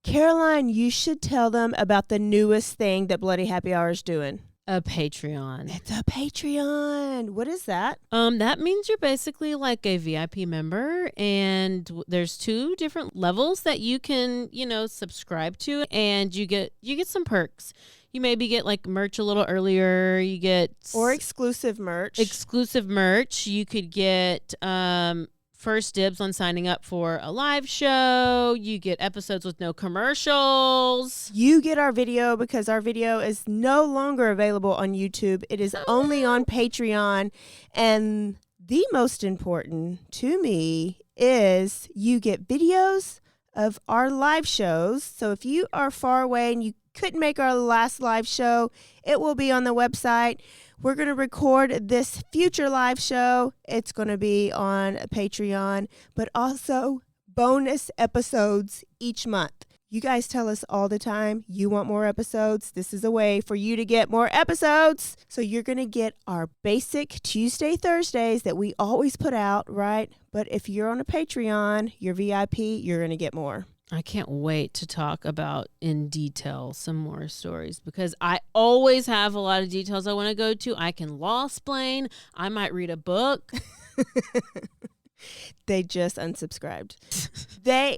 Caroline, you should tell them about the newest thing that Bloody Happy Hour is doing. A Patreon. It's a Patreon. What is that? That means you're basically like a VIP member, and there's 2 different levels that you can, subscribe to, and you get some perks. You maybe get like merch a little earlier. You get exclusive merch. You could get first dibs on signing up for a live show. You get episodes with no commercials. You get our video because our video is no longer available on YouTube. It is only on Patreon. And the most important to me is you get videos of our live shows. So if you are far away and you couldn't make our last live show, it will be on the website. We're going to record this future live show. It's going to be on Patreon, but also bonus episodes each month. You guys tell us all the time you want more episodes. This is a way for you to get more episodes. So you're going to get our basic Tuesday, Thursdays that we always put out, right? But if you're on a Patreon, you're VIP, you're going to get more. I can't wait to talk about in detail some more stories because I always have a lot of details I want to go to. I can law-splain. I might read a book. They just unsubscribed.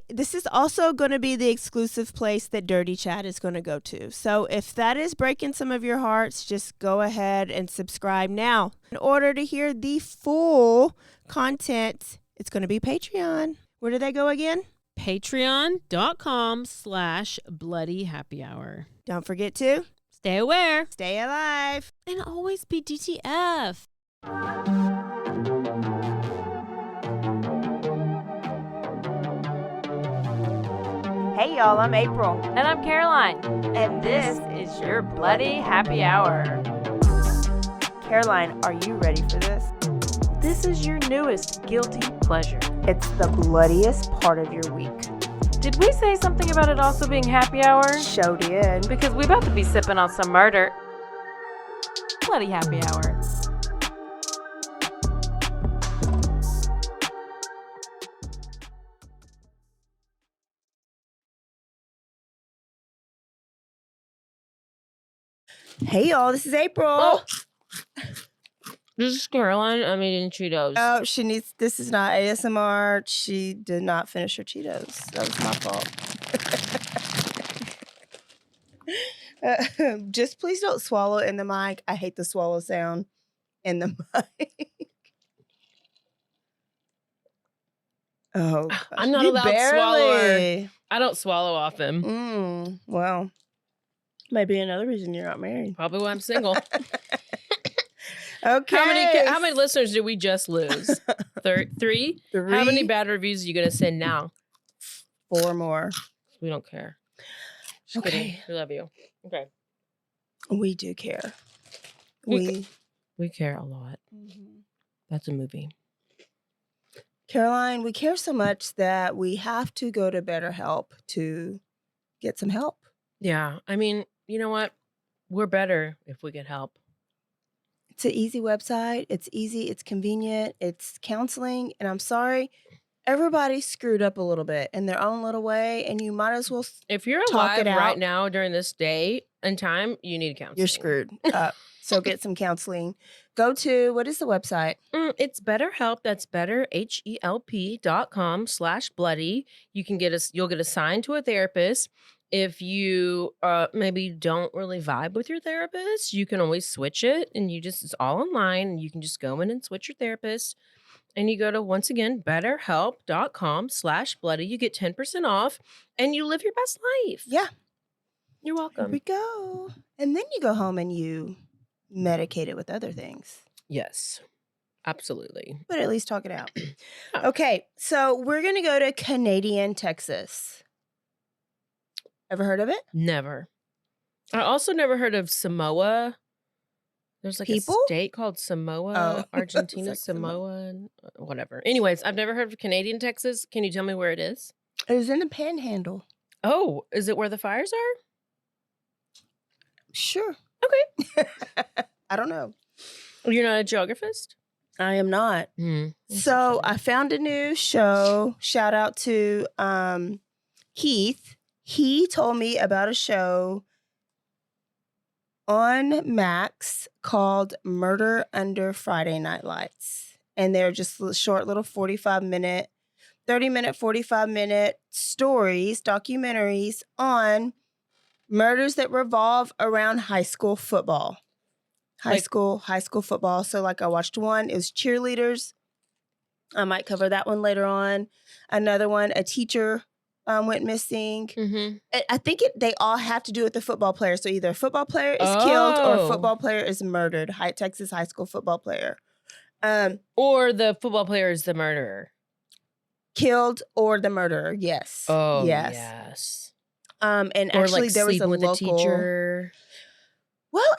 This is also going to be the exclusive place that Dirty Chat is going to go to. So if that is breaking some of your hearts, just go ahead and subscribe now. In order to hear the full content, it's going to be Patreon. Where do they go again? Patreon.com/BloodyHappyHour. Don't forget to stay aware, stay alive, and always be DTF. Hey y'all, I'm April. And I'm Caroline. And this is your Bloody Happy Hour. Caroline, are you ready for this? This is your newest guilty pleasure. It's the bloodiest part of your week. Did we say something about it also being happy hour? Show did. Because we about to be sipping on some murder. Bloody happy hour. Hey y'all, this is April. Oh. This is Caroline. I'm eating Cheetos. Oh, this is not ASMR. She did not finish her Cheetos. That was my fault. Just please don't swallow in the mic. I hate the swallow sound in the mic. Oh, gosh. I'm not allowed to swallow. I don't swallow often. Well, maybe another reason you're not married. Probably why I'm single. Okay. How many listeners did we just lose? Three? How many bad reviews are you going to send now? 4 more. We don't care. Just okay. Kidding. We love you. Okay. We do care. We care a lot. Mm-hmm. That's a movie. Caroline, we care so much that we have to go to BetterHelp to get some help. Yeah. I mean, you know what? We're better if we get help. It's an easy website. It's easy. It's convenient. It's counseling. And I'm sorry, everybody screwed up a little bit in their own little way. And you might as well if you're alive right now during this day and time, you need counseling. You're screwed up. So get some counseling. Go to, what is the website? It's BetterHelp. That's betterhelp.com/bloody. You'll get assigned to a therapist. If you maybe don't really vibe with your therapist, you can always switch it, and it's all online, and you can just go in and switch your therapist. And you go to, once again, betterhelp.com/bloody. You get 10% off, and you live your best life. Yeah. You're welcome. Here we go. And then you go home and you medicate it with other things. Yes, absolutely. But at least talk it out. Okay, so we're going to go to Canadian Texas. Ever heard of it? Never. I also never heard of Samoa. There's like a state called Samoa, Argentina, like Samoa, whatever. Anyways, I've never heard of Canadian Texas. Can you tell me where it is? It is in the Panhandle. Oh, is it where the fires are? Sure. Okay. I don't know. You're not a geographist? I am not. So I found a new show. Shout out to Keith. he told me about a show on Max called Murder Under Friday Night Lights. And they're just short little 45-minute, 30-minute, 45-minute stories, documentaries on murders that revolve around high school football. High school football. So like I watched one, it was cheerleaders. I might cover that one later on. Another one, a teacher went missing. Mm-hmm. I think they all have to do with the football player. So either a football player is killed or a football player is murdered. Texas high school football player. Or the football player is the murderer. Killed or the murderer, yes. Oh, yes. And or actually there was a with local teacher. Well,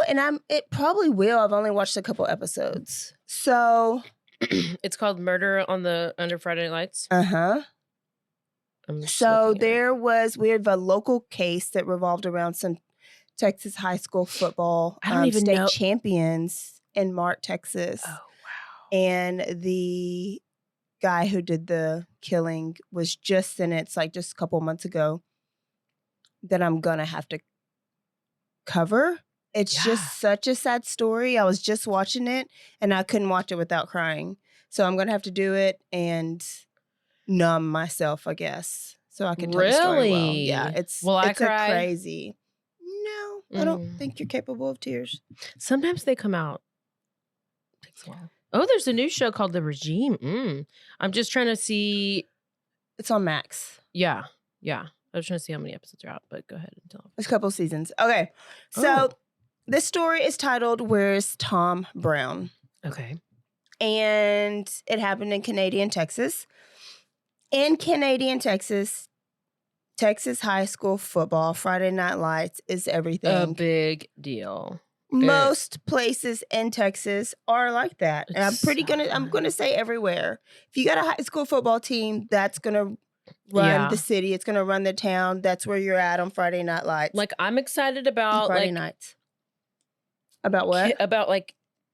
and it probably will. I've only watched a couple episodes. So it's called Murder Under Friday Night Lights. Uh-huh. So we have a local case that revolved around some Texas high school football state champions in Mart, Texas. Oh, wow. And the guy who did the killing was just sentenced just a couple months ago that I'm going to have to cover. It's just such a sad story. I was just watching it and I couldn't watch it without crying. So I'm going to have to do it and numb myself, I guess, so I can tell the story well. Yeah, it's crazy. No, I don't think you're capable of tears. Sometimes they come out. It takes a while. Oh, there's a new show called The Regime. I'm just trying to see. It's on Max. Yeah. I was trying to see how many episodes are out, but go ahead and tell them. There's a couple seasons. Okay, so this story is titled "Where's Tom Brown?" Okay, and it happened in Canadian Texas. In Canadian Texas, Texas high school football, Friday Night Lights is everything. A big deal. Most places in Texas are like that. And I'm gonna say everywhere. If you got a high school football team, that's gonna run the city. It's gonna run the town. That's where you're at on Friday Night Lights. Like I'm excited about Friday nights. About what? About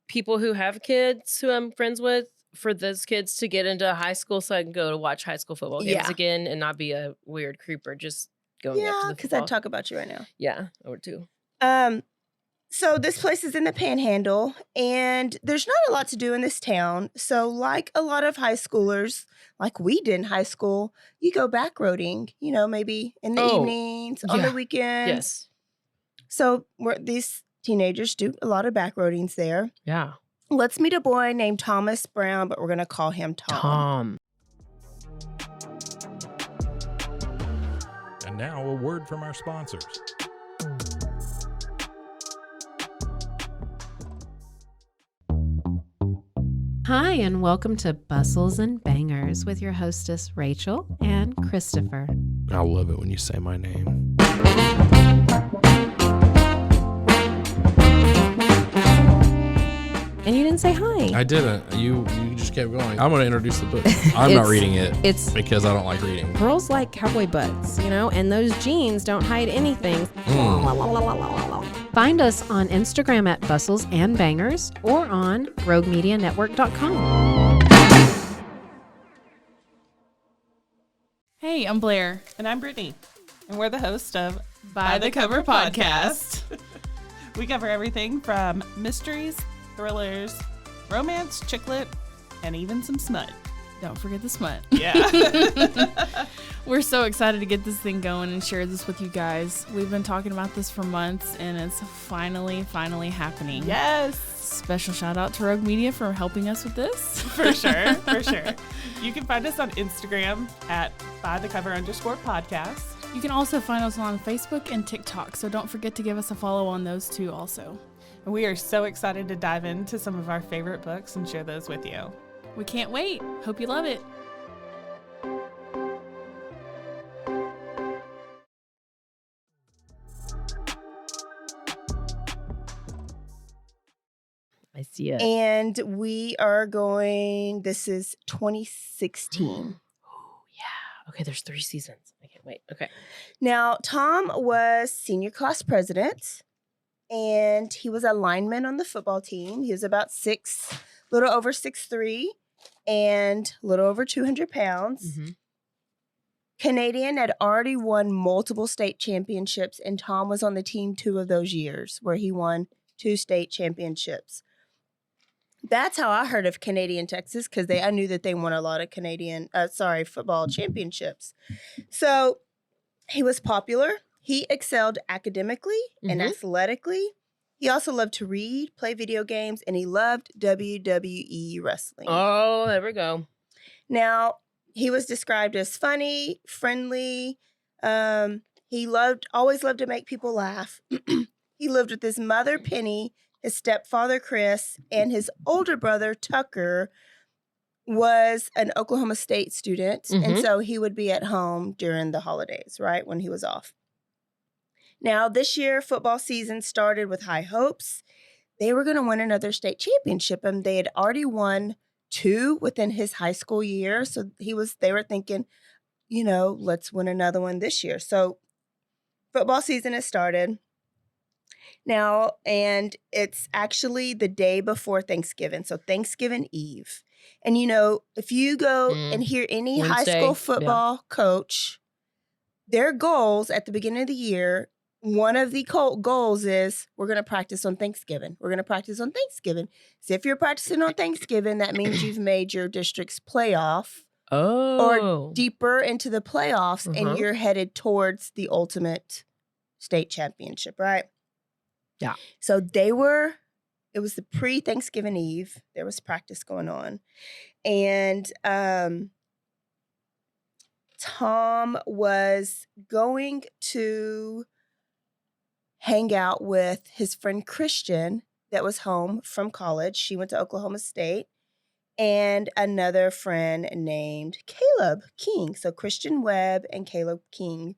people who have kids who I'm friends with. For those kids to get into high school so I can go to watch high school football games again and not be a weird creeper just going up to the because I talk about you right now. Yeah, I would too. So this place is in the Panhandle, and there's not a lot to do in this town. So like a lot of high schoolers, like we did in high school, you go backroading, maybe in the evenings, on the weekends. Yes. So these teenagers do a lot of backroadings there. Yeah. Let's meet a boy named Thomas Brown, but we're going to call him Tom. And now a word from our sponsors. Hi, and welcome to Bustles and Bangers with your hostess, Rachel and Christopher. I love it when you say my name. And you didn't say hi. I didn't. You just kept going. I'm going to introduce the book. I'm not reading it. It's because I don't like reading. Girls like cowboy butts, and those jeans don't hide anything. Find us on Instagram at Bustles and Bangers or on RogueMediaNetwork.com. Hey, I'm Blair. And I'm Brittany. And we're the host of By the Cover Podcast. We cover everything from mysteries, thrillers, romance, chick lit, and even some smut. Don't forget the smut. Yeah. We're so excited to get this thing going and share this with you guys. We've been talking about this for months, and it's finally happening. Yes. Special shout out to Rogue Media for helping us with this. For sure. You can find us on Instagram at @bythecover_podcast. You can also find us on Facebook and TikTok, so don't forget to give us a follow on those two also. We are so excited to dive into some of our favorite books and share those with you. We can't wait. Hope you love it. I see it. And we are going, this is 2016. Oh, yeah. Okay, there's 3 seasons. I can't wait. Okay. Now, Tom was senior class president, and he was a lineman on the football team. He was about little over 6'3", and a little over 200 pounds. Mm-hmm. Canadian had already won multiple state championships, and Tom was on the team 2 of those years where he won 2 state championships. That's how I heard of Canadian Texas, because I knew that they won a lot of football championships. So he was popular. He excelled academically and athletically. He also loved to read, play video games, and he loved WWE wrestling. Oh, there we go. Now, he was described as funny, friendly. He always loved to make people laugh. He lived with his mother, Penny, his stepfather, Chris, and his older brother, Tucker, was an Oklahoma State student. And so he would be at home during the holidays, right, when he was off. Now, this year, football season started with high hopes. They were going to win another state championship, and they had already won 2 within his high school year. So they were thinking, let's win another one this year. So football season has started now, and it's actually the day before Thanksgiving. So Thanksgiving Eve. And, if you go and hear any high school football coach, their goals at the beginning of the year, one of the goals is we're going to practice on Thanksgiving. We're going to practice on Thanksgiving. So if you're practicing on Thanksgiving, that means you've made your district's playoff or deeper into the playoffs, and you're headed towards the ultimate state championship, right? Yeah. So it was the pre-Thanksgiving Eve. There was practice going on. And Tom was going to hang out with his friend Christian that was home from college. She went to Oklahoma State. And another friend named Caleb King. So Christian Webb and Caleb King.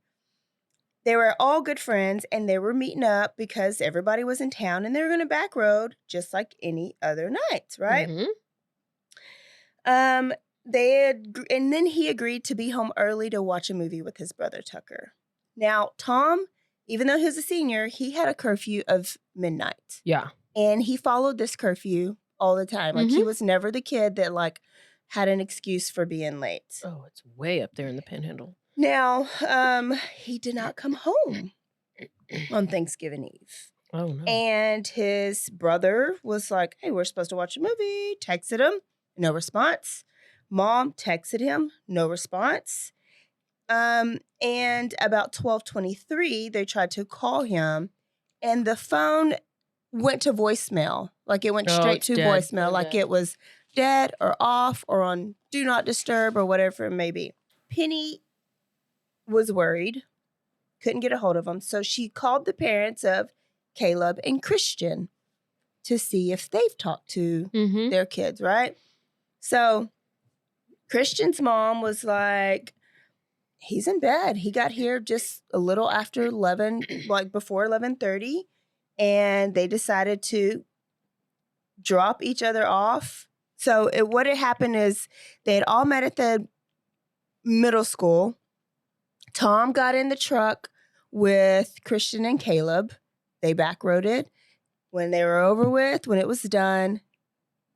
They were all good friends, and they were meeting up because everybody was in town, and they were going to back road just like any other night, right? And then he agreed to be home early to watch a movie with his brother Tucker. Now, Tom, even though he was a senior, he had a curfew of midnight. Yeah. And he followed this curfew all the time. Like, he was never the kid that, had an excuse for being late. Oh, it's way up there in the Panhandle. Now, he did not come home on Thanksgiving Eve. Oh, no. And his brother was like, hey, we're supposed to watch a movie. Texted him, no response. Mom texted him, no response. And about 12:23, they tried to call him, and the phone went to voicemail. Like, it went straight to voicemail. Oh, like dead. It was dead or off or on Do Not Disturb or whatever it may be. Penny was worried, couldn't get a hold of him. So she called the parents of Caleb and Christian to see if they've talked to their kids, right? So Christian's mom was like, he's in bed. He got here just a little after 11, before 11:30, and they decided to drop each other off. So what had happened is they had all met at the middle school. Tom got in the truck with Christian and Caleb. They backroaded. When they were over with, when it was done,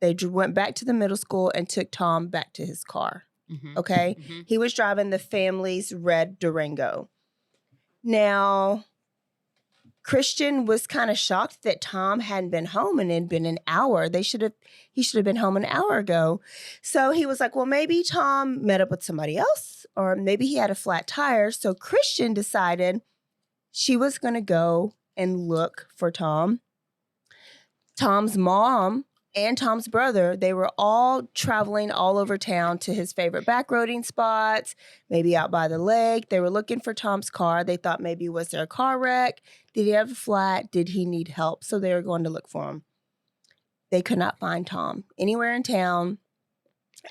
they went back to the middle school and took Tom back to his car. Okay? He was driving the family's red Durango. Now, Christian was kind of shocked that Tom hadn't been home, and it had been an hour. He should have been home an hour ago. So he was like, well, maybe Tom met up with somebody else, or maybe he had a flat tire. So Christian decided she was going to go and look for Tom. Tom's mom and Tom's brother, they were all traveling all over town to his favorite backroading spots, maybe out by the lake. They were looking for Tom's car. They thought maybe, was there a car wreck? Did he have a flat? Did he need help? So they were going to look for him. They could not find Tom anywhere in town,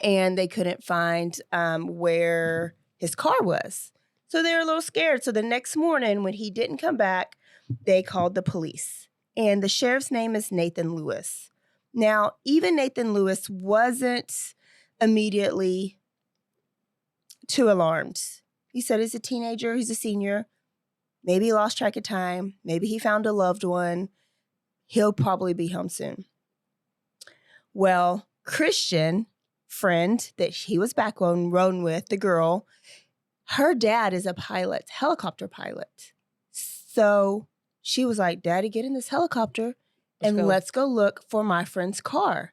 and they couldn't find where his car was. So they were a little scared. So the next morning, when he didn't come back, they called the police. And the sheriff's name is Nathan Lewis. Now, even Nathan Lewis wasn't immediately too alarmed. He said he's a teenager, he's a senior. Maybe he lost track of time. Maybe he found a loved one. He'll probably be home soon. Well, Christian, friend that he was back on road with, the girl, her dad is a pilot, helicopter pilot. So she was like, Daddy, get in this helicopter and let's go look for my friend's car.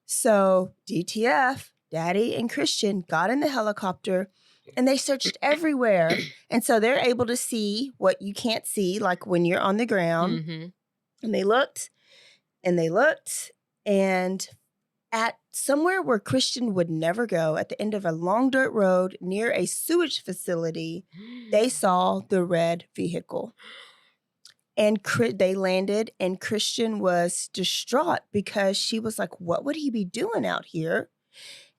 So DTF, Daddy and Christian got in the helicopter and they searched everywhere. And so they're able to see what you can't see, like when you're on the ground. Mm-hmm. And they looked and they looked, and at somewhere where Christian would never go, at the end of a long dirt road near a sewage facility, they saw the red vehicle. And they landed, and Christian was distraught because she was like, what would he be doing out here?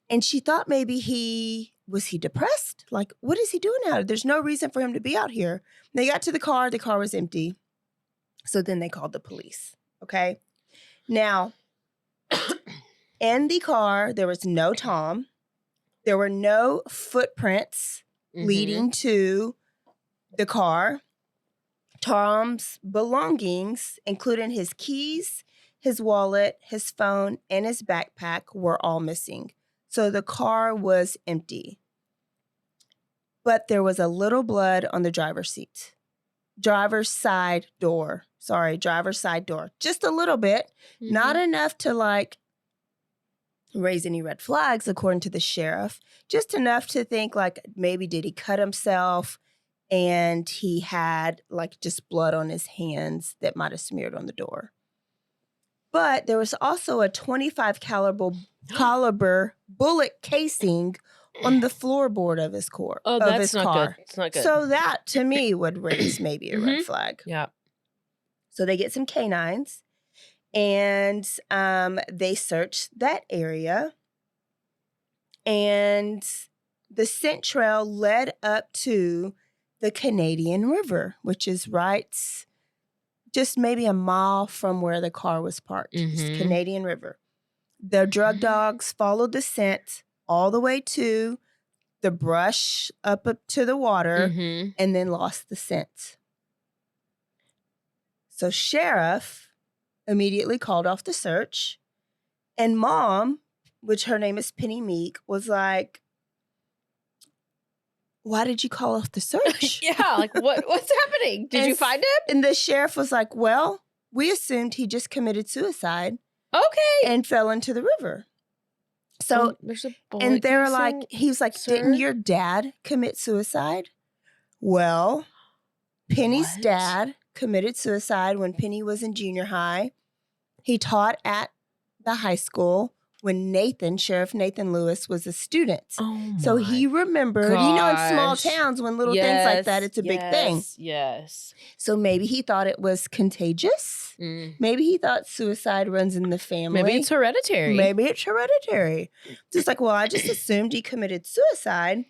And she thought maybe was he depressed? Like, what is he doing out here? There's no reason for him to be out here. They got to the car was empty. So then they called the police, okay? Now, in the car, there was no Tom. There were no footprints leading to the car. Tom's belongings, including his keys, his wallet, his phone, and his backpack, were all missing. So the car was empty. But there was a little blood on the driver's seat. Driver's side door. Just a little bit. Not enough to like raise any red flags, according to the sheriff. Just enough to think like maybe did he cut himself and he had like just blood on his hands that might have smeared on the door. But there was also a 25 caliber bullet casing on the floorboard of his car. Oh, that's not good. It's not good. So that to me would raise maybe a red flag. Yeah. So they get some canines and they search that area. And the scent trail led up to the Canadian River, which is right just maybe a mile from where the car was parked. Just Canadian River. The drug dogs followed the scent all the way to the brush up to the water and then lost the scent. So sheriff immediately called off the search, and mom, which her name is Penny Meek, was like, why did you call off the search? Yeah, like what's happening? Did you find him? And the sheriff was like, well, we assumed he just committed suicide. Okay. And fell into the river. So, there's a bullet and they were casing, like, he was like, sir? didn't your dad commit suicide? Well, Penny's dad committed suicide when Penny was in junior high. He taught at the high school when Sheriff Nathan Lewis was a student. Oh so he remembered, in small towns when little things like that, it's a big thing. Yes. So maybe he thought it was contagious. Maybe he thought suicide runs in the family. Maybe it's hereditary. Just like, well, I just assumed he committed suicide.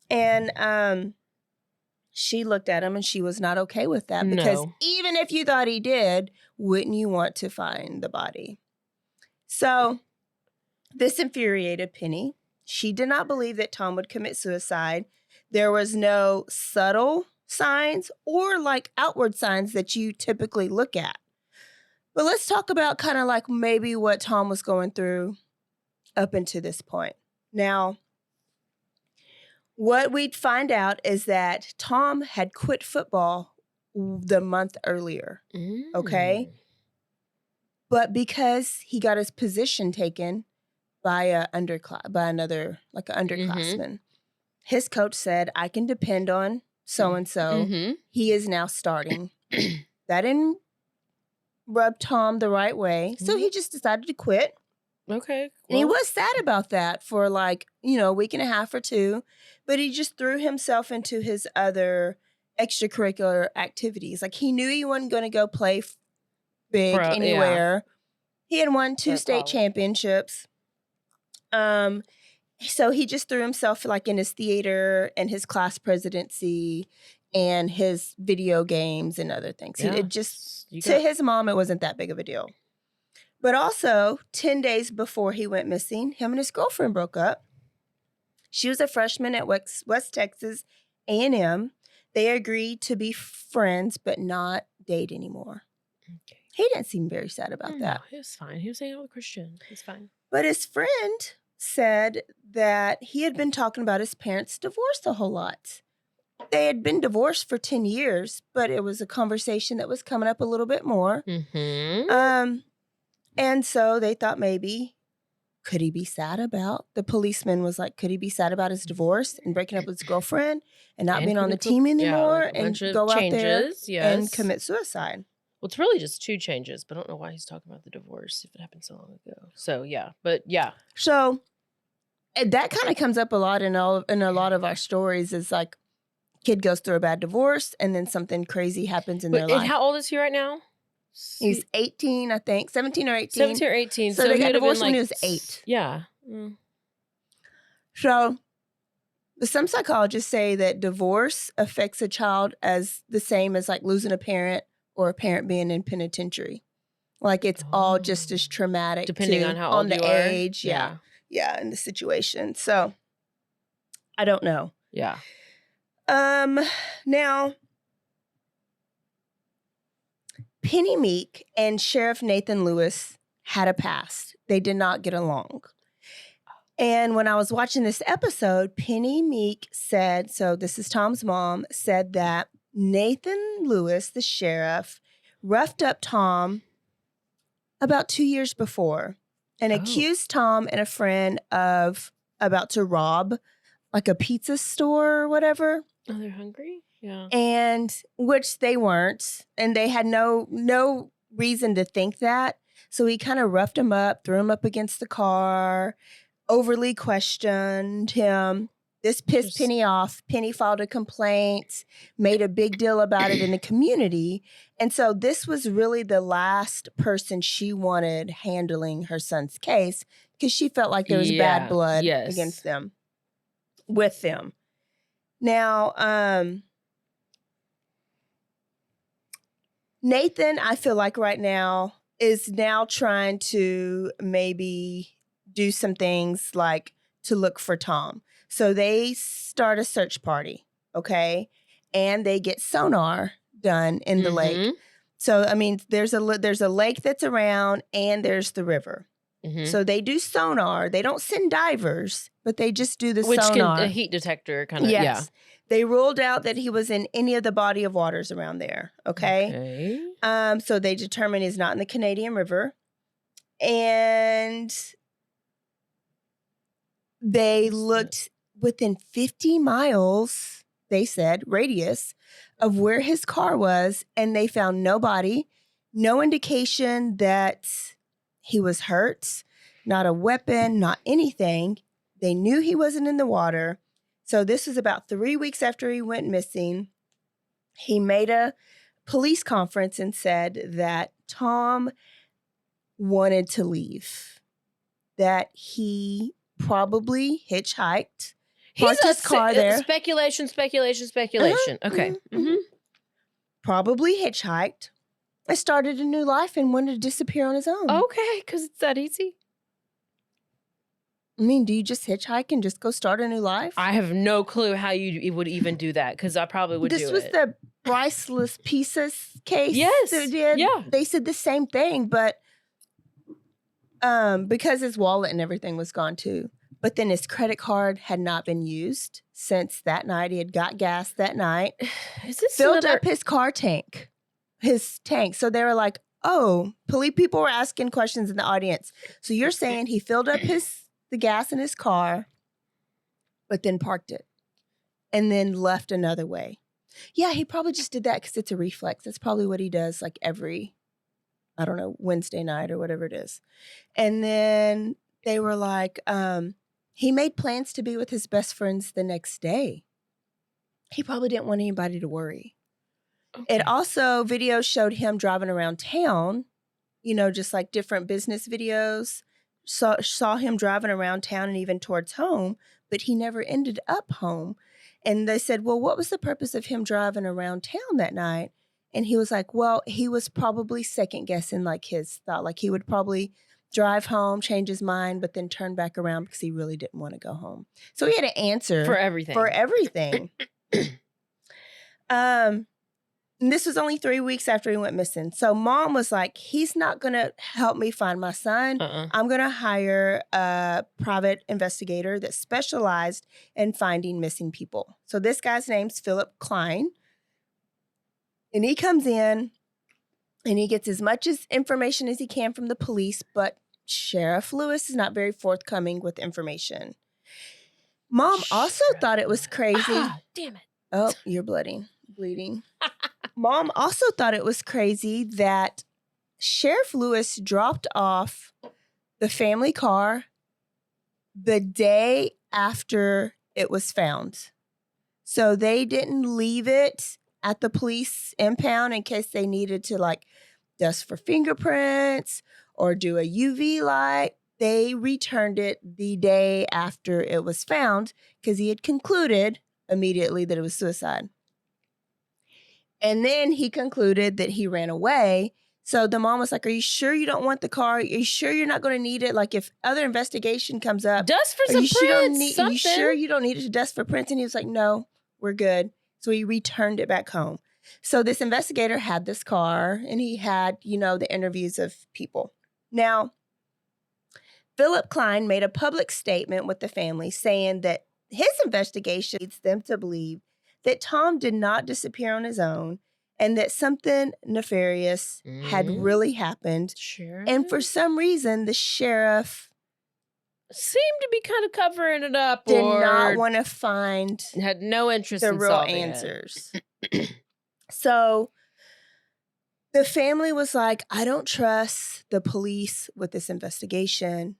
And she looked at him and she was not okay with that. Because even if you thought he did, wouldn't you want to find the body? So this infuriated Penny. She did not believe that Tom would commit suicide. There was no subtle signs or like outward signs that you typically look at. But let's talk about kind of like maybe what Tom was going through up until this point. Now, what we'd find out is that Tom had quit football the month earlier, okay? But because he got his position taken by another underclassman, his coach said, I can depend on so-and-so. He is now starting. That didn't rub Tom the right way. So he just decided to quit. Okay. Cool. And he was sad about that for like, a week and a half or two. But he just threw himself into his other extracurricular activities. Like he knew he wasn't going to go play big anywhere. Yeah. He had won 2 state championships. So he just threw himself like in his theater and his class presidency and his video games and other things. Yeah. It just, to his mom, it wasn't that big of a deal. But also, 10 days before he went missing, him and his girlfriend broke up. She was a freshman at West Texas A&M. They agreed to be friends, but not date anymore. Okay. He didn't seem very sad about that. He was fine. He was hanging out with Christian. He's fine. But his friend said that he had been talking about his parents' divorce a whole lot. They had been divorced for 10 years, but it was a conversation that was coming up a little bit more. Mm-hmm. And so they thought maybe, could he be sad about? The policeman was like, could he be sad about his divorce and breaking up with his girlfriend and not being on the team anymore and go out there and commit suicide? Well, it's really just 2 changes, but I don't know why he's talking about the divorce if it happened so long ago. So yeah, but yeah. So that kind of comes up a lot in a lot of our stories. Is like, kid goes through a bad divorce and then something crazy happens in their life. And how old is he right now? He's 18, I think, 17 or 18. 17 or 18. So they got divorced when he was 8. Yeah. So some psychologists say that divorce affects a child as the same as like losing a parent or a parent being in penitentiary. Like it's all just as traumatic. Depending on how old you are. age. Yeah, and the situation. So I don't know. Yeah. Now, Penny Meek and Sheriff Nathan Lewis had a past. They did not get along. And when I was watching this episode, Penny Meek said, so this is Tom's mom, said that Nathan Lewis, the sheriff, roughed up Tom about 2 years before and accused Tom and a friend of about to rob like a pizza store or whatever. Oh, they're hungry? Yeah. And which they weren't. And they had no reason to think that. So he kind of roughed him up, threw him up against the car, overly questioned him. This pissed Penny off. Penny filed a complaint, made a big deal about it in the community. And so this was really the last person she wanted handling her son's case because she felt like there was bad blood against them, with them. Now, Nathan, I feel like right now is now trying to maybe do some things like to look for Tom. So they start a search party, okay? And they get sonar done in the lake. So, I mean, there's a lake that's around and there's the river. So they do sonar. They don't send divers, but they just do the sonar. A heat detector kind of, They ruled out that he was in any of the body of waters around there, okay? So they determined he's not in the Canadian River. And they looked within 50 miles, they said, radius of where his car was, and they found no body, no indication that he was hurt, not a weapon, not anything. They knew he wasn't in the water. So this was about 3 weeks after he went missing. He made a police conference and said that Tom wanted to leave, that he probably hitchhiked, parked his car there. Speculation. Okay. Probably hitchhiked. I started a new life and wanted to disappear on his own. Okay, because it's that easy. I mean, do you just hitchhike and just go start a new life? I have no clue how you would even do that because I probably would do it. This was the priceless pieces case. Yes. They did. Yeah. They said the same thing, but because his wallet and everything was gone too. But then his credit card had not been used since that night. He had got gas that night. Filled up his car tank. His tank. So they were like, oh, people were asking questions in the audience. So you're saying he filled up the gas in his car, but then parked it and then left another way. Yeah, he probably just did that because it's a reflex. That's probably what he does like every, I don't know, Wednesday night or whatever it is. And then they were like, he made plans to be with his best friends the next day. He probably didn't want anybody to worry. Okay. It also, videos showed him driving around town, just like different business videos. Saw him driving around town and even towards home, but he never ended up home. And they said, well, what was the purpose of him driving around town that night? And he was like, well, he was probably second guessing like his thought. Like he would probably drive home, change his mind, but then turn back around because he really didn't want to go home. So he had an answer for everything. And this was only 3 weeks after he went missing. So mom was like, he's not going to help me find my son. I'm going to hire a private investigator that specialized in finding missing people. So this guy's name's Philip Klein. And he comes in and he gets as much information as he can from the police, but Sheriff Lewis is not very forthcoming with information. Mom also thought it was crazy. Damn it. Oh, you're bleeding. Mom also thought it was crazy that Sheriff Lewis dropped off the family car the day after it was found. So they didn't leave it at the police impound in case they needed to like dust for fingerprints or do a UV light. They returned it the day after it was found because he had concluded immediately that it was suicide. And then he concluded that he ran away. So the mom was like, are you sure you don't want the car? Are you sure you're not going to need it? Like if other investigation comes up. Dust for some prints, Are you sure you don't need it to dust for prints? And he was like, no, we're good. So he returned it back home. So this investigator had this car and he had, the interviews of people. Now, Philip Klein made a public statement with the family saying that his investigation leads them to believe that Tom did not disappear on his own and that something nefarious had really happened. Sure. And for some reason, the sheriff seemed to be kind of covering it up did or not want to find had no interest the in real solving answers. So the family was like, I don't trust the police with this investigation.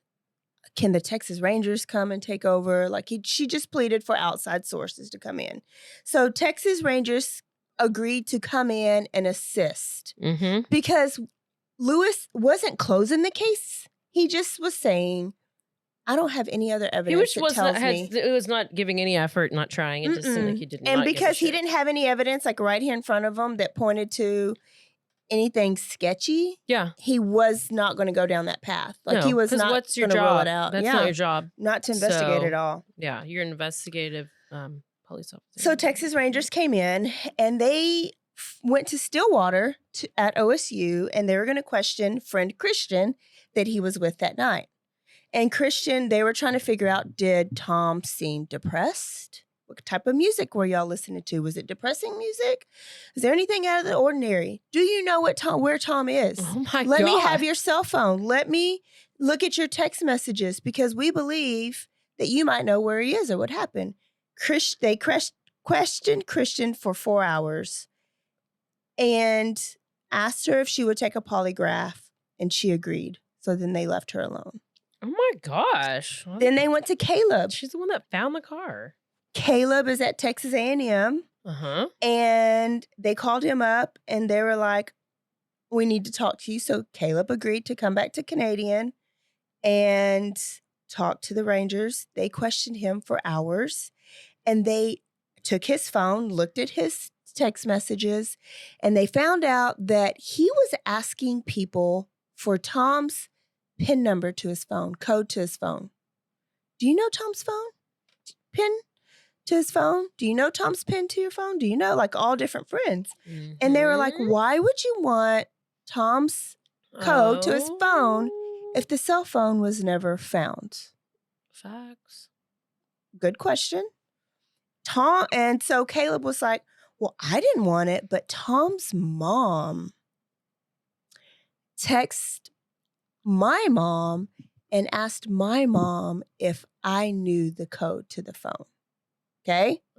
Can the Texas Rangers come and take over? She just pleaded for outside sources to come in. So Texas Rangers agreed to come in and assist because Lewis wasn't closing the case. He just was saying, I don't have any other evidence that tells me. It was not giving any effort, not trying. It just seemed like he didn't. And because he didn't have any evidence right here in front of him that pointed to anything sketchy, he was not going to go down that path. He was not going to rule it out. That's not your job. Not to investigate at all. Yeah, you're an investigative police officer. So Texas Rangers came in and they went to Stillwater at OSU and they were going to question friend Christian that he was with that night. And Christian, they were trying to figure out, did Tom seem depressed? What type of music were y'all listening to? Was it depressing music? Is there anything out of the ordinary? Do you know where Tom is? Oh my God. Let me have your cell phone. Let me look at your text messages because we believe that you might know where he is or what happened. They questioned Christian for 4 hours and asked her if she would take a polygraph, and she agreed. So then they left her alone. Oh my gosh. Then they went to Caleb. She's the one that found the car. Caleb is at Texas A&M. And they called him up and they were like, we need to talk to you. So Caleb agreed to come back to Canadian and talk to the Rangers. They questioned him for hours and they took his phone, looked at his text messages, and they found out that he was asking people for Tom's PIN number to his phone, code to his phone. Do you know Tom's phone? PIN to his phone? Do you know Tom's PIN to your phone? Do you know, all different friends? And they were like, why would you want Tom's code to his phone if the cell phone was never found? Facts. Good question. And so Caleb was like, well, I didn't want it, but Tom's mom texted my mom and asked my mom if I knew the code to the phone.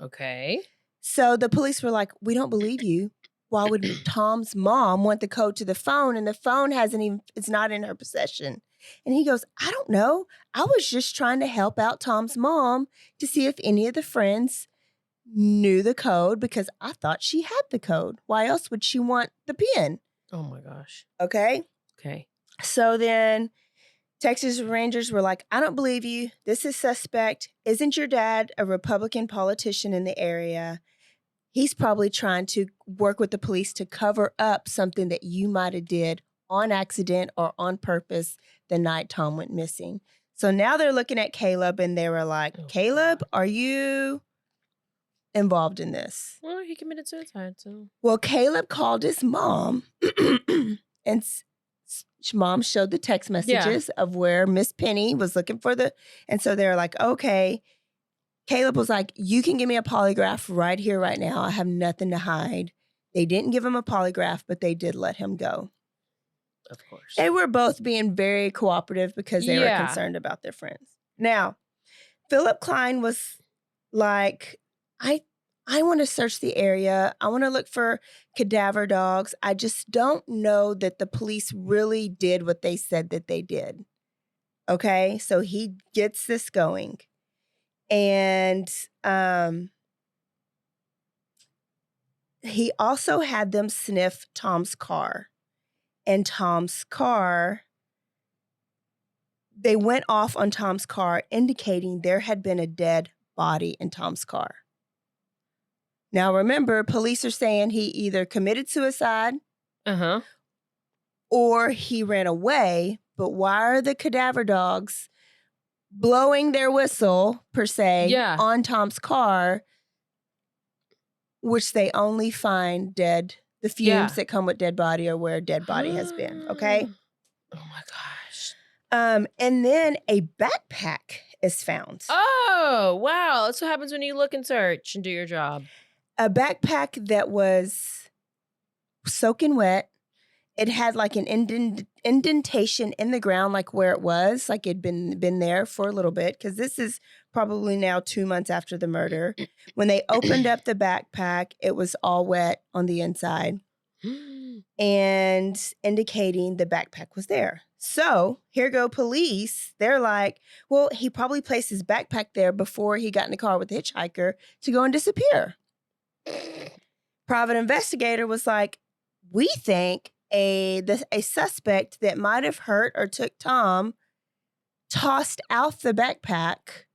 Okay. So the police were like, we don't believe you. Why would Tom's mom want the code to the phone? And the phone it's not in her possession. And he goes, I don't know. I was just trying to help out Tom's mom to see if any of the friends knew the code because I thought she had the code. Why else would she want the PIN? Oh my gosh. Okay. So then Texas Rangers were like, I don't believe you. This is suspect. Isn't your dad a Republican politician in the area? He's probably trying to work with the police to cover up something that you might have did on accident or on purpose the night Tom went missing. So now they're looking at Caleb and they were like, Caleb, are you involved in this. Well, he committed suicide, so. Well, Caleb called his mom, and mom showed the text messages of where Miss Penny was looking for and so they're like, okay. Caleb was like, you can give me a polygraph right here, right now. I have nothing to hide. They didn't give him a polygraph, but they did let him go. Of course. They were both being very cooperative because they were concerned about their friends. Now, Philip Klein was like, I want to search the area. I want to look for cadaver dogs. I just don't know that the police really did what they said that they did. Okay, so he gets this going. And he also had them sniff Tom's car. And Tom's car, they went off on Tom's car, indicating there had been a dead body in Tom's car. Now, remember, police are saying he either committed suicide or he ran away. But why are the cadaver dogs blowing their whistle, per se, on Tom's car, which they only find dead? The fumes that come with dead body or where a dead body has been, okay? Oh, my gosh. And then a backpack is found. Oh, wow. That's what happens when you look and search and do your job. A backpack that was soaking wet. It had like an indentation in the ground, like where it was, like it'd been there for a little bit, because this is probably now 2 months after the murder. When they opened up the backpack, it was all wet on the inside and indicating the backpack was there. So here go police. They're like, well, he probably placed his backpack there before he got in the car with the hitchhiker to go and disappear. Private investigator was like, we think a suspect that might have hurt or took Tom tossed out the backpack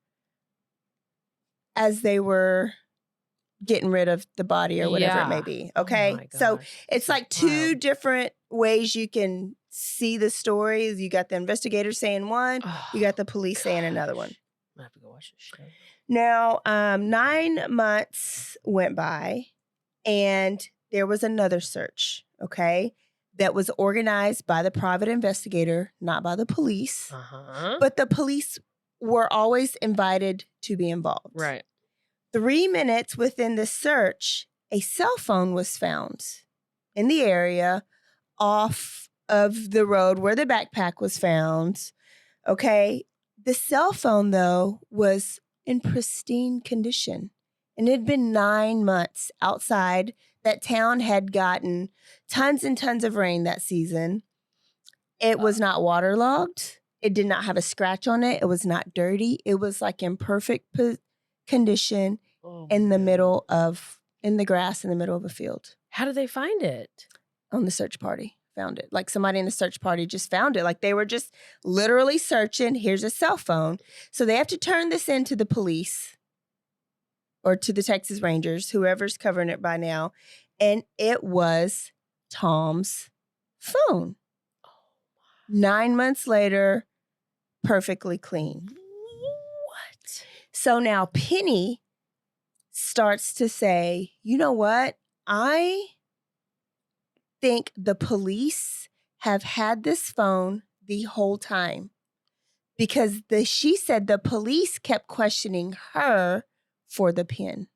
as they were getting rid of the body or whatever it may be. Okay. Oh so it's like two different ways you can see the stories. You got the investigator saying one, you got the police saying another one. I have to go watch this show. Now, 9 months went by and there was another search. Okay. That was organized by the private investigator, not by the police. But the police were always invited to be involved. Right. 3 minutes within the search, a cell phone was found in the area off of the road where the backpack was found. Okay. The cell phone, though, was in pristine condition. And it had been 9 months outside. That town had gotten tons and tons of rain that season. It was not waterlogged. It did not have a scratch on it. It was not dirty. It was like in perfect condition in the grass in the middle of a field. How did they find it? On the search party. Found it. Like somebody in the search party just found it. Like they were just literally searching. Here's a cell phone. So they have to turn this into the police. Or to the Texas Rangers, whoever's covering it by now. And it was Tom's phone. 9 months later, perfectly clean. What? So now Penny starts to say, you know what? I think the police have had this phone the whole time. Because she said the police kept questioning her for the pin.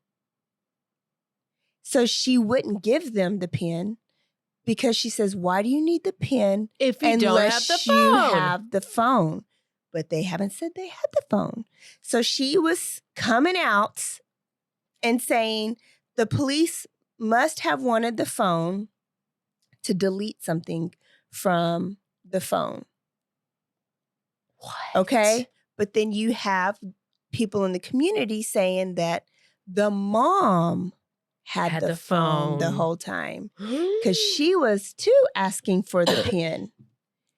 So she wouldn't give them the pin because she says, why do you need the pin if you don't have the phone? You have the phone. But they haven't said they had the phone. So she was coming out and saying the police must have wanted the phone to delete something from the phone. What? Okay? But then you have people in the community saying that the mom had the phone the whole time because she was too asking for the pin.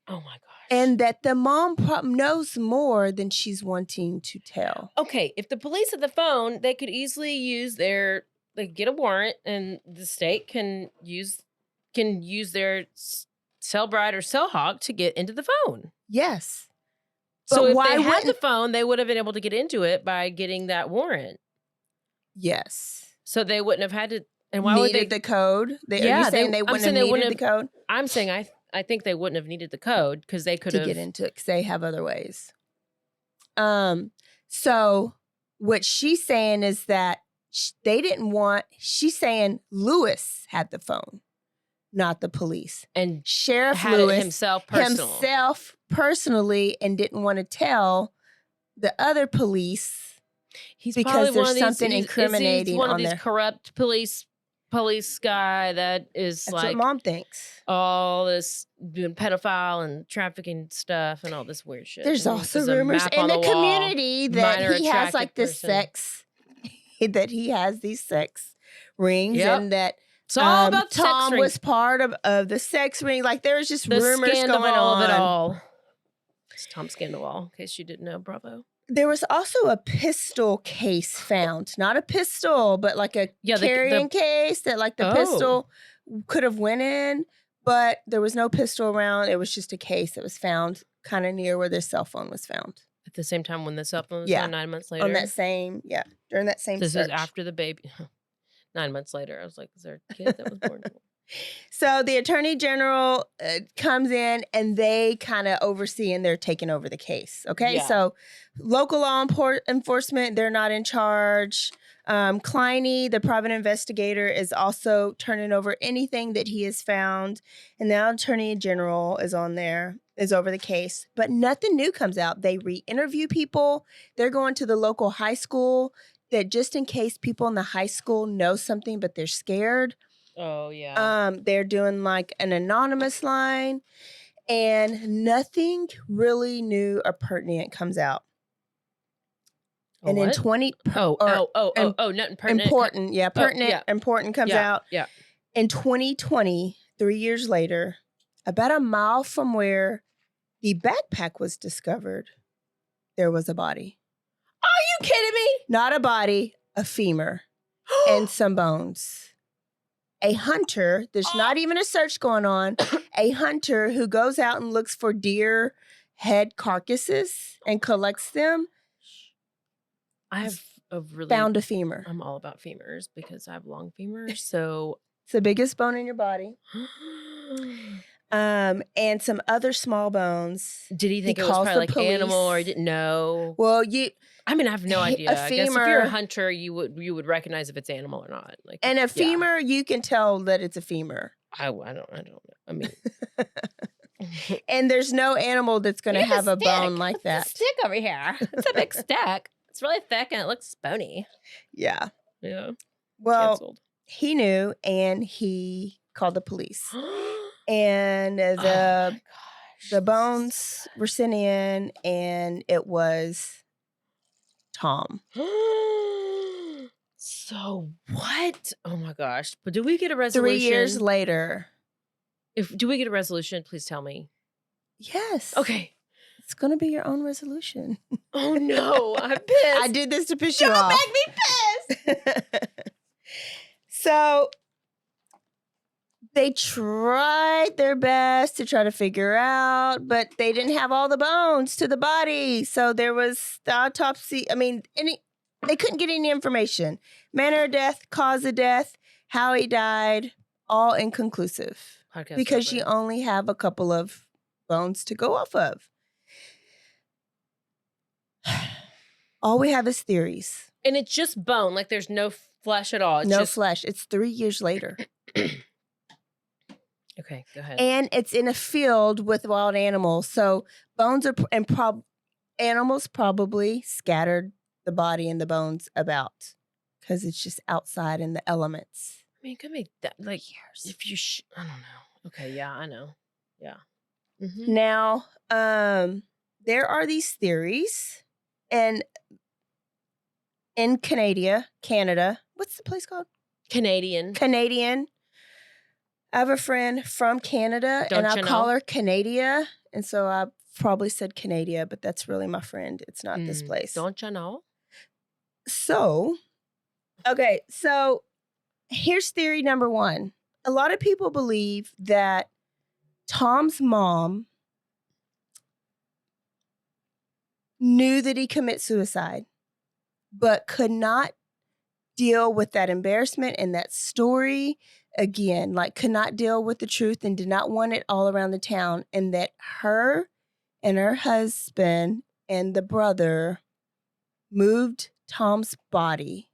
Oh my gosh. And that the mom knows more than she's wanting to tell. Okay, if the police had the phone, they could easily use get a warrant and the state can use their cell bride or cell hawk to get into the phone. Yes. So if they had the phone, they would have been able to get into it by getting that warrant. Yes. So they wouldn't have had to. And why would they? Needed the code? Are you Yeah, saying they wouldn't have needed the code? I'm saying I think they wouldn't have needed the code because they could To have. get into it because they have other ways. So what she's saying is that they didn't want. She's saying Lewis had the phone, not the police. And Sheriff had Lewis it himself personally and didn't want to tell the other police He's because probably there's one of something these, incriminating he's one on of these there. corrupt police guy that is That's like what Mom thinks. all this doing pedophile and trafficking stuff and all this weird shit. There's I mean, also there's a rumors map in on the wall. community that Minor he has like attractive this person. sex, that he has these sex rings, Yep. and that It's all about sex Tom rings. was part of the sex ring. Like there was just The rumors scandal going on. of it all. It's Tom Scandal, in case you didn't know. Bravo. There was also a pistol case found, not a pistol, but like a carrying case that like the pistol could have went in, but there was no pistol around. It was just a case that was found kind of near where their cell phone was found. At the same time when the cell phone was Yeah. found 9 months later. On that same, during that same This search. is after the baby. 9 months later. I was like, is there a kid that was born? So the attorney general comes in and they kind of oversee and they're taking over the case. Okay. Yeah. So local law enforcement, they're not in charge. Kleine, the private investigator, is also turning over anything that he has found. And now attorney general is over the case, but nothing new comes out. They re-interview people. They're going to the local high school that just in case people in the high school know something, but they're scared. Oh, yeah. They're doing like an anonymous line and nothing really new or pertinent comes out. And in nothing pertinent. Important. Yeah, pertinent, important comes out. Yeah. In 2020, 3 years later, about a mile from where the backpack was discovered, there was a body. Are you kidding me? Not a body, a femur and some bones. A hunter, there's not even a search going on, a hunter who goes out and looks for deer head carcasses and collects them. I have found a femur. I'm all about femurs because I have long femurs. So it's the biggest bone in your body. And some other small bones. Did he think it was probably like animal or he didn't know? Well, I mean, I have no idea. A femur, I guess if you're a hunter, you would recognize if it's animal or not. Like, and a femur, you can tell that it's a femur. I don't know. I mean, and there's no animal that's going to have a bone like that. It's a stick over here. It's a big stick. It's really thick and it looks bony. Yeah. Yeah. Well, canceled. He knew and he called the police. And the bones were sent in and it was Tom. So what? Oh my gosh. But do we get a resolution? 3 years later. Do we get a resolution? Please tell me. Yes. Okay. It's going to be your own resolution. Oh no, I'm pissed. I did this to piss you off. Don't make me pissed. So they tried their best to try to figure out, but they didn't have all the bones to the body. So there was the autopsy. I mean, they couldn't get any information. Manner of death, cause of death, how he died, all inconclusive. Because you only have a couple of bones to go off of. All we have is theories. And it's just bone. Like there's no flesh at all. It's no just flesh. It's 3 years later. Okay, go ahead. And it's in a field with wild animals. So bones are, animals probably scattered the body and the bones about because it's just outside in the elements. I mean, it could make that like years. If you, I don't know. Okay, yeah, I know. Yeah. Mm-hmm. Now, there are these theories, and in Canada, what's the place called? Canadian. I have a friend from Canada, and I'll call her Canadia, and so I probably said Canadia, but that's really my friend. It's not this place. Don't you know? So, okay, so here's theory number one. A lot of people believe that Tom's mom knew that he committed suicide, but could not deal with that embarrassment and that story again, like could not deal with the truth and did not want it all around the town, and that her and her husband and the brother moved Tom's body.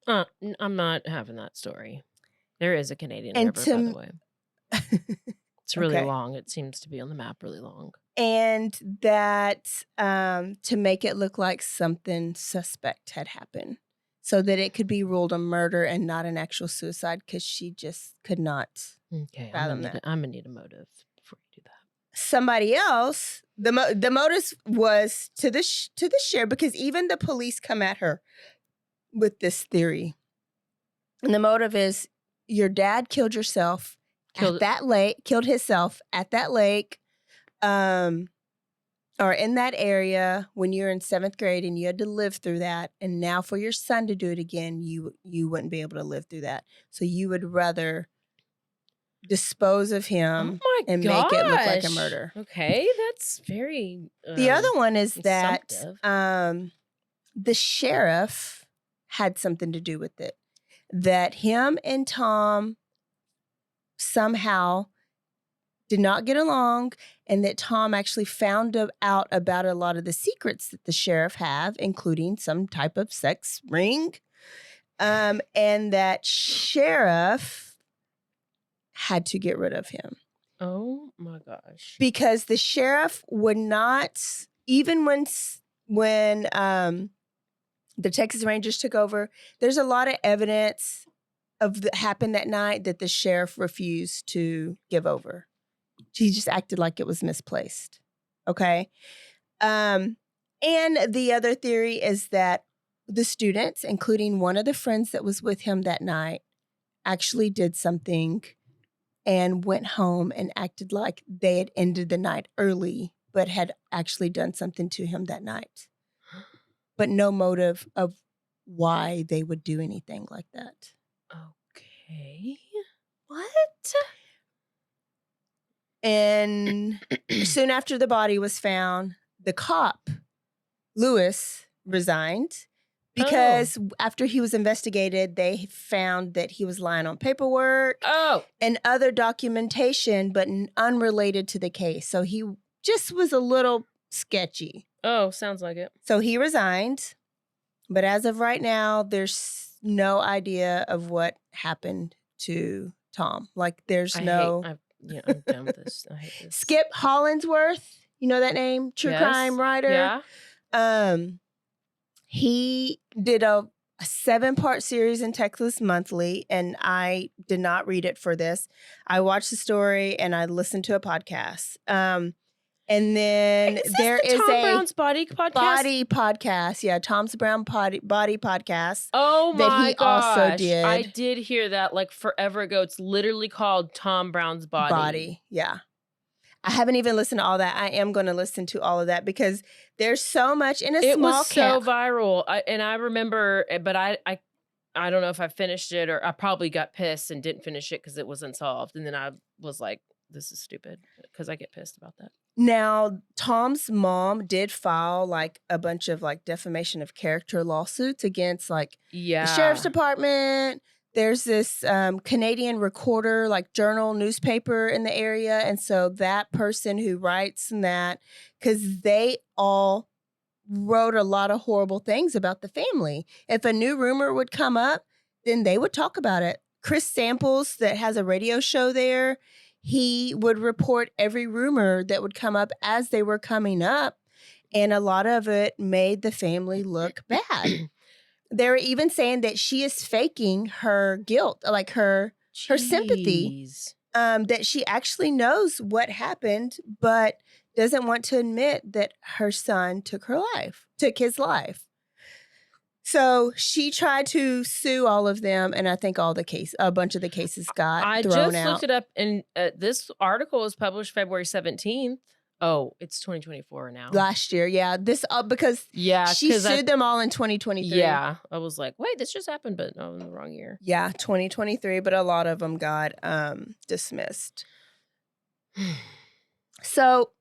I'm not having that story. There is a Canadian And river, by the way. It's really Okay. long. It seems to be on the map really long. And that to make it look like something suspect had happened so that it could be ruled a murder and not an actual suicide, because she just could not Okay, fathom that. I'm gonna need a motive before you do that. Somebody else, the motive was to the sheriff, because even the police come at her with this theory. And the motive is your dad killed himself at that lake, or in that area when you were in 7th grade and you had to live through that. And now for your son to do it again, you wouldn't be able to live through that. So you would rather dispose of him and make it look like a murder. Okay, that's very. The other one is that insumptive. the sheriff had something to do with it. That him and Tom somehow did not get along, and that Tom actually found out about a lot of the secrets that the sheriff have, including some type of sex ring. And that sheriff had to get rid of him. Oh my gosh. Because the sheriff would not, even when the Texas Rangers took over, there's a lot of evidence of that happened that night that the sheriff refused to give over. He just acted like it was misplaced. Okay. And the other theory is that the students, including one of the friends that was with him that night, actually did something and went home and acted like they had ended the night early, but had actually done something to him that night. But no motive of why they would do anything like that. Okay. What? And soon after the body was found, the cop, Lewis, resigned because after he was investigated, they found that he was lying on paperwork and other documentation, but unrelated to the case. So he just was a little sketchy. Oh, sounds like it. So he resigned. But as of right now, there's no idea of what happened to Tom. Like there's I'm done with this. I hate this. Skip Hollandsworth, you know that name? True crime writer. Yeah. He did a 7-part series in Texas Monthly, and I did not read it for this. I watched the story and I listened to a podcast. And then there is Tom Brown's Body podcast. Body podcast. Yeah, Tom's Brown Body podcast. Oh my that he gosh. also did. I did hear that like forever ago. It's literally called Tom Brown's Body. Yeah. I haven't even listened to all that. I am going to listen to all of that because there's so much in a small It was so viral. I remember, but I don't know if I finished it or I probably got pissed and didn't finish it because it was unsolved. And then I was like, this is stupid because I get pissed about that. Now, Tom's mom did file like a bunch of like defamation of character lawsuits against like the sheriff's department. There's this Canadian recorder, like journal, newspaper in the area. And so that person who writes and that, because they all wrote a lot of horrible things about the family. If a new rumor would come up, then they would talk about it. Chris Samples, that has a radio show there, he would report every rumor that would come up as they were coming up. And a lot of it made the family look bad. They were even saying that she is faking her guilt, like her sympathy, that she actually knows what happened, but doesn't want to admit that her son took his life. So she tried to sue all of them, and I think a bunch of the cases got thrown out. I just looked it up, and this article was published February 17th. Oh, it's 2024 now. Last year, yeah. This because she sued them all in 2023. Yeah, I was like, wait, this just happened, but no, in the wrong year. Yeah, 2023, but a lot of them got dismissed. So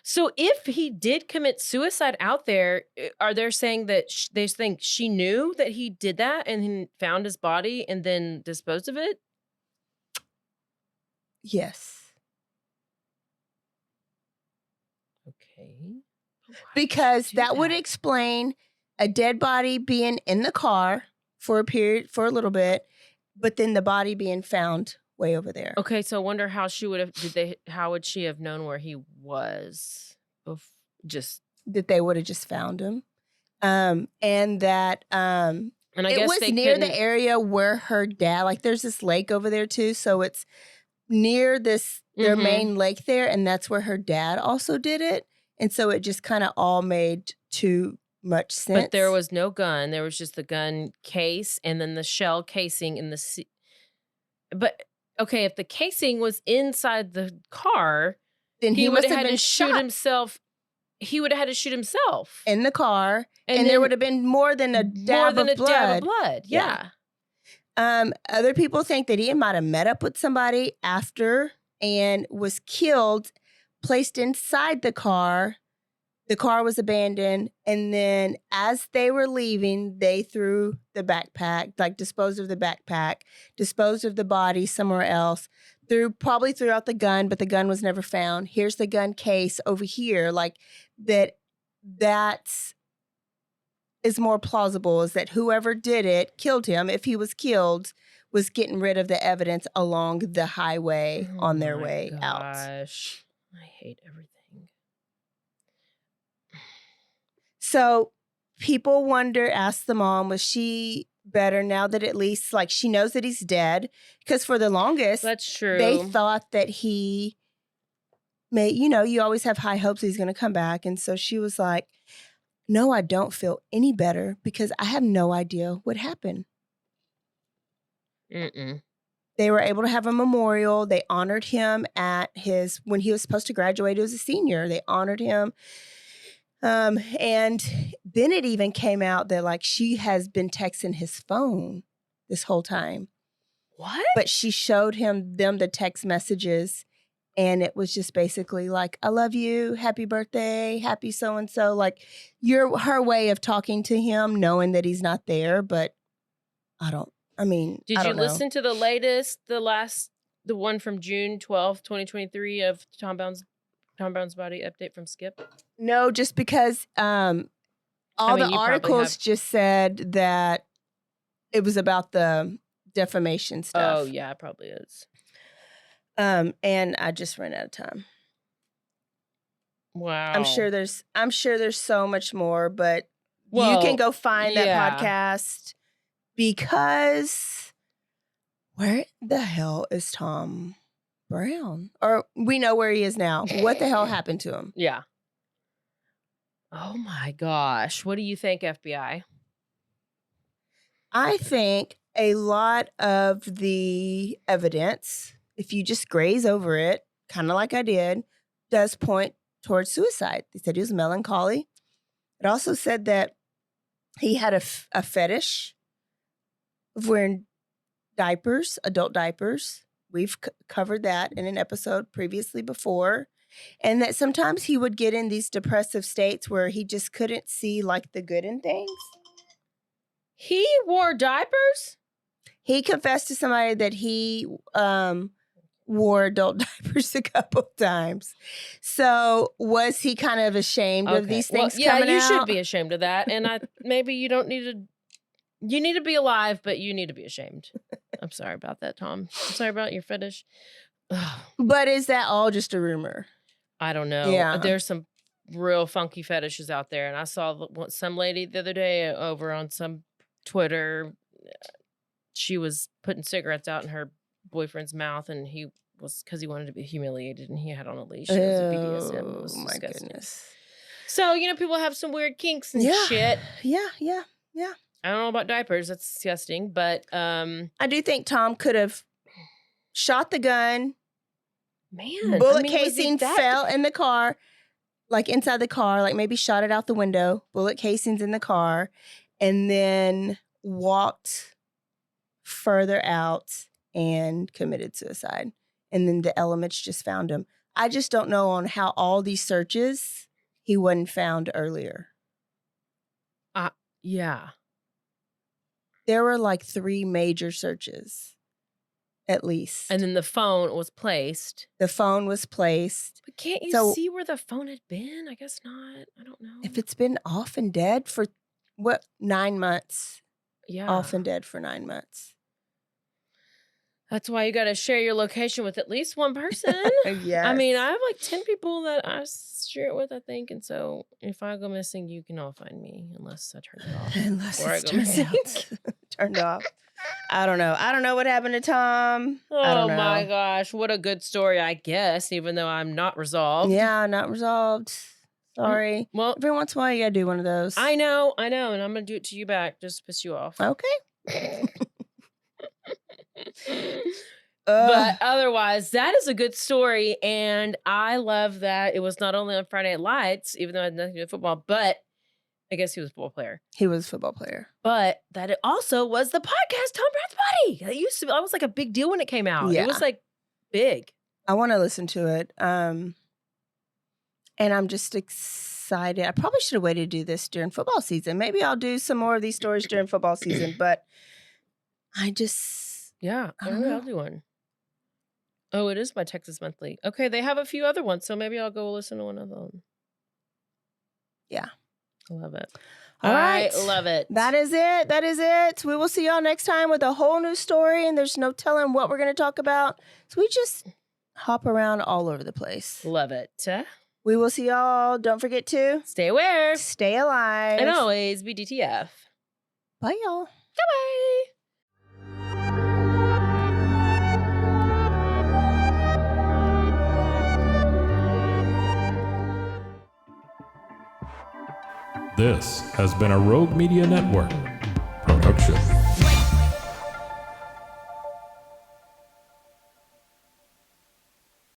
So if he did commit suicide out there, are they saying that they think she knew that he did that and he found his body and then disposed of it? Yes. Okay. Because that would explain a dead body being in the car for a little bit, but then the body being found way over there. Okay, so I wonder how she would have how would she have known where he was? Just that they would have just found him. And that and I it guess was they near the area where her dad, like there's this lake over there too, so it's near their main lake there, and that's where her dad also did it. And so it just kind of all made too much sense. But there was no gun. There was just the gun case and then the shell casing in the But okay, if the casing was inside the car, then he would must have have had been to shoot shot himself. He would have had to shoot himself in the car, and then there would have been more than a dab of blood. Yeah. Other people think that he might have met up with somebody after and was killed, placed inside the car. The car was abandoned, and then as they were leaving, they threw the backpack, like disposed of the backpack, disposed of the body somewhere else, probably threw out the gun, but the gun was never found. Here's the gun case over here. Like that is more plausible, is that whoever did it, killed him, if he was killed, was getting rid of the evidence along the highway on their way out. Gosh, I hate everything. So people wonder, ask the mom, was she better now that at least like she knows that he's dead? Because for the longest, that's true. They thought that he may, you always have high hopes he's going to come back. And so she was like, no, I don't feel any better because I have no idea what happened. They were able to have a memorial. They honored him when he was supposed to graduate as a senior. They honored him. And then it even came out that like she has been texting his phone this whole time. What? But she showed them the text messages, and it was just basically like, I love you, happy birthday, happy so-and-so. Like her way of talking to him, knowing that he's not there, but did you listen to the latest, the one from June 12th, 2023 of Tom Brown's body update from Skip? No, just because the articles just said that it was about the defamation stuff. Oh, yeah, it probably is. And I just ran out of time. Wow. I'm sure there's so much more, but you can go find that podcast, because where the hell is Tom Brown? Or we know where he is now. What the hell happened to him? Yeah. Oh my gosh. What do you think, FBI? I think a lot of the evidence, if you just graze over it, kind of like I did, does point towards suicide. They said he was melancholy. It also said that he had a fetish of wearing diapers, adult diapers. We've covered that in an episode previously before. And that sometimes he would get in these depressive states where he just couldn't see like the good in things. He wore diapers? He confessed to somebody that he wore adult diapers a couple of times. So was he kind of ashamed of these things coming out? Yeah, you should be ashamed of that. And maybe you don't need to. You need to be alive, but you need to be ashamed. I'm sorry about that, Tom. I'm sorry about your fetish. But is that all just a rumor? I don't know. Yeah. There's some real funky fetishes out there. And I saw some lady the other day over on some Twitter. She was putting cigarettes out in her boyfriend's mouth, and he was, because he wanted to be humiliated, and he had on a leash. It was a BDSM. It was disgusting. Goodness. So, people have some weird kinks and shit. Yeah. I don't know about diapers. That's disgusting. But I do think Tom could have shot the gun. Man, bullet casing fell in the car, like inside the car, like maybe shot it out the window, bullet casings in the car, and then walked further out and committed suicide. And then the elements just found him. I just don't know on how all these searches he wasn't found earlier. Yeah. There were like 3 major searches, at least. And then the phone was placed. The phone was placed. But can't you So- see where the phone had been? I guess not. I don't know. If it's been off and dead for 9 months? yeah. Off and dead for 9 months. That's why you got to share your location with at least one person. Yeah. I mean, I have like 10 people that I share it with, I think. And so if I go missing, you can all find me unless I turn it off. Unless Or I it's go turned missing. turned off. I don't know. I don't know what happened to Tom. I Oh don't know. my gosh. What a good story, I guess, even though I'm not resolved. Yeah, not resolved. Sorry. Well, Every once in a while, you gotta do one of those. I know. And I'm going to do it to you back just to piss you off. Okay. But otherwise, that is a good story. And I love that it was not only on Friday Night Lights, even though it had nothing to do with football, but I guess he was a football player. He was a football player. But that it also was the podcast Tom Brad's Buddy. That was like a big deal when it came out. Yeah. It was like big. I want to listen to it. And I'm just excited. I probably should have waited to do this during football season. Maybe I'll do some more of these stories during football season, but I just... Yeah. I don't know. I'll do one. Oh, it is my Texas Monthly. Okay, they have a few other ones, so maybe I'll go listen to one of them. Yeah. I love it. All right. I love it. That is it. That is it. We will see y'all next time with a whole new story, and there's no telling what we're going to talk about. So we just hop around all over the place. Love it. We will see y'all. Don't forget to Stay aware. stay alive. And always be DTF. Bye, y'all. Bye-bye. This has been a Rogue Media Network